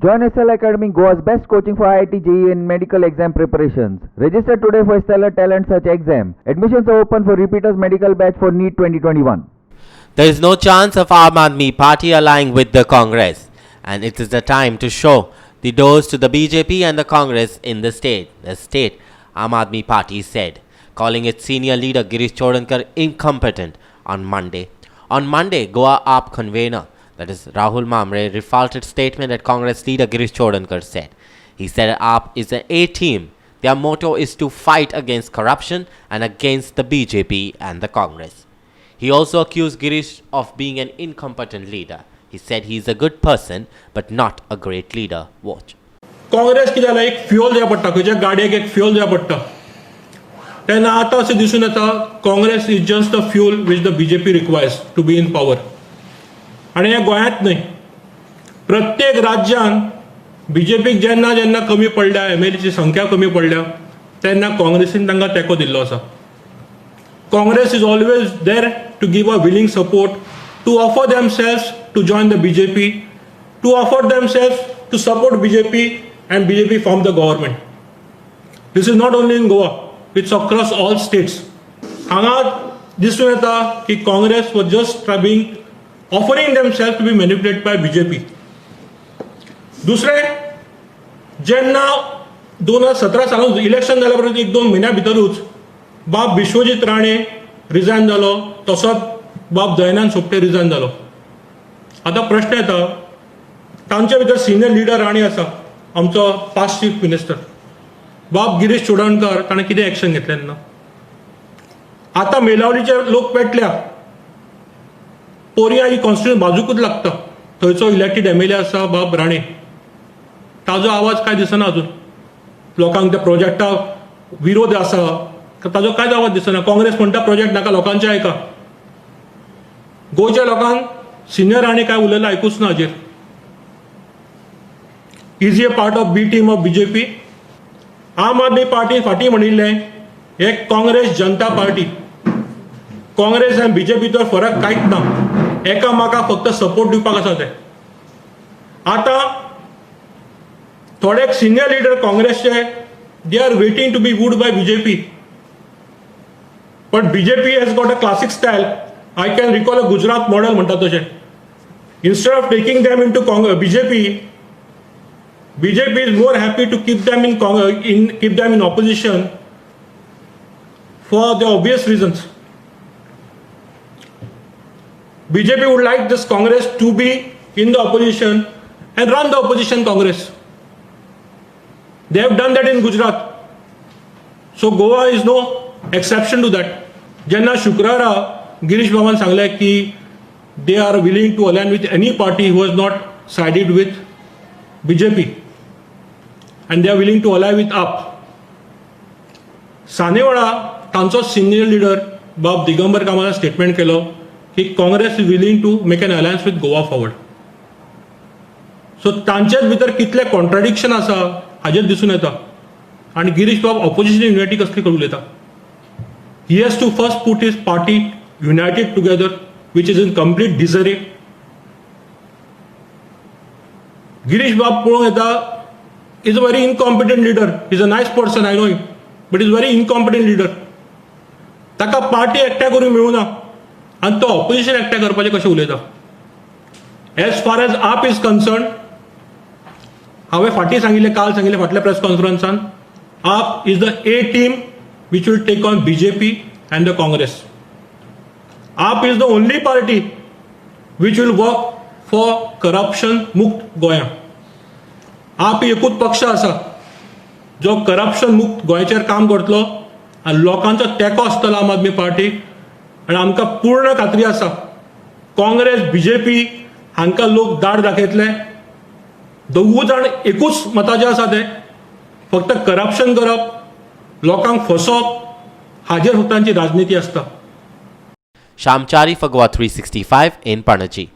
Join SL Academy, Goa's best coaching for IIT JEE and medical exam preparations. Register today for Stellar Talent Search exam. Admissions are open for repeaters medical batch for NEET 2021. There is no chance of Aam Aadmi Party allying with the Congress, and it is the time to show the doors to the BJP and the Congress in the state. The state Aam Aadmi Party said, calling its senior leader Girish Chodankar incompetent on Monday. On Monday, Goa AAP convener, that is Rahul Mamre, refuted statement that Congress leader Girish Chodankar said. He said AAP is an A-team. Their motto is to fight against corruption and against the BJP and the Congress. He also accused Girish of being an incompetent leader. He said he is a good person but not a great leader. Watch. Congress कितें जालां, एक fuel जाय पडटा, खंयच्या गाडयेक एक fuel जाय पडटा. तेन्ना आतां अशें दिसून येता Congress is just the fuel which the BJP requires to be in power. आनी हें गोंयांत न्हय, प्रत्येक राज्यान बीजेपीक जेन्ना जेन्ना कमी पडल्या, एमएलएची संख्या कमी पडल्या, तेन्ना काँग्रेसीन तांकां तेंको दिल्लो आसा. Congress is always there to give a willing support, to offer themselves to join the BJP, to offer themselves to support BJP and BJP form the government. This is not only in Goa, it's across all states. हांगा दिसून येता की Congress was just offering themselves to be manipulated by BJP. दुसरें, जेन्ना 2017 सालांत election जाल्या परत 1-2 म्हयन्या भितरूच बाब विश्वजीत राणे रिजायन जालो, तसोच बाब दयानंद सोपटे रिजायन जालो. आतां प्रश्न येता, तांचे भितर सिनियर लिडर राणे आसा, आमचो पास्ट चीफ मिनिस्टर बाब गिरीश चोडणकर, ताणें कितें एक्शन घेतलें ना. आतां मेलावलीचे लोक पेटल्या, पोरयां ही कॉन्स्टिट्युशन बाजूकूच लागता, थंयचो इलेक्टेड एमएलए आसा बाब राणे, ताजो आवाज काय दिसना अजून. लोकांक त्या प्रोजेक्टाक विरोध आसा, ताजो कांयच आवाज दिसना. काँग्रेस म्हणटा प्रोजेक्ट नाका, लोकांचे आयका. गोंयच्या लोकांक सिनियर राणे काय उलयला आयकूच ना हाजेर. Is a part of B team of BJP. Aam Aadmi party फाटीं म्हणिल्लें हे काँग्रेस जनता पार्टी. काँग्रेस आनी बीजेपी तर फरक कांयच ना, एकामेकाक फक्त सपोर्ट दिवपाक आसा ते. आतां थोडे सिनियर लिडर काँग्रेसचे they are waiting to be wooed by BJP. But BJP has got a classic style. I can recall a Gujarat model म्हणतात तशें. Instead of taking them into BJP is more happy to keep them in opposition for the obvious reasons. BJP would like this Congress to be in the opposition and run the opposition Congress. They have done that in Gujarat. So Goa is no exception to that. जेन्ना शुक्रारा गिरीश बाबान सांगलें की they are willing to align with any party who has not sided with BJP and they are willing to ally with AAP. सानेवाडा तांचो senior leader बाब Digambar कामतान statement केलो की Congress is willing to make an alliance with Goa forward. So तांचेच भितर कितले contradiction आसा हाजेर दिसून येता. आनी गिरीश बाब ऑपोजिशन युनायटी कसली करून उलयता. He has to first put his party united together, which is in complete disarray. Girish Bab पळोवंक येता is a very incompetent leader. He's a nice person, I know him, but he's a very incompetent leader. ताका party एकठांय करूंक मेळुना आनी तो opposition एकठांय करपाचें कशें उलयता. एज फार एज आप इज कन्सर्न, हांवें फाटीं सांगिल्लें, काल सांगिल्लें फाटल्या प्रेस कॉन्फरन्सान, आप is the A team which will take on BJP and the Congress. AAP is the only party which will work for corruption मुक्त गोंया. AAP एकूच पक्ष आसा जो करप्शन मुक्त गोंयचेर काम करतलो आनी लोकांचो तेंको आसतलो आम आदमी पार्टीक. आनी आमकां पूर्ण खात्री आसा काँग्रेस बीजेपी हांकां लोक दाड दाखयतले. दोगूय जाण एकूच मताचे आसा ते, फक्त करप्शन करप, लोकांक फसोवप, हाजेर फक्त तांची राजनीती आसता. Shamchari for Goa 365 in Panaji.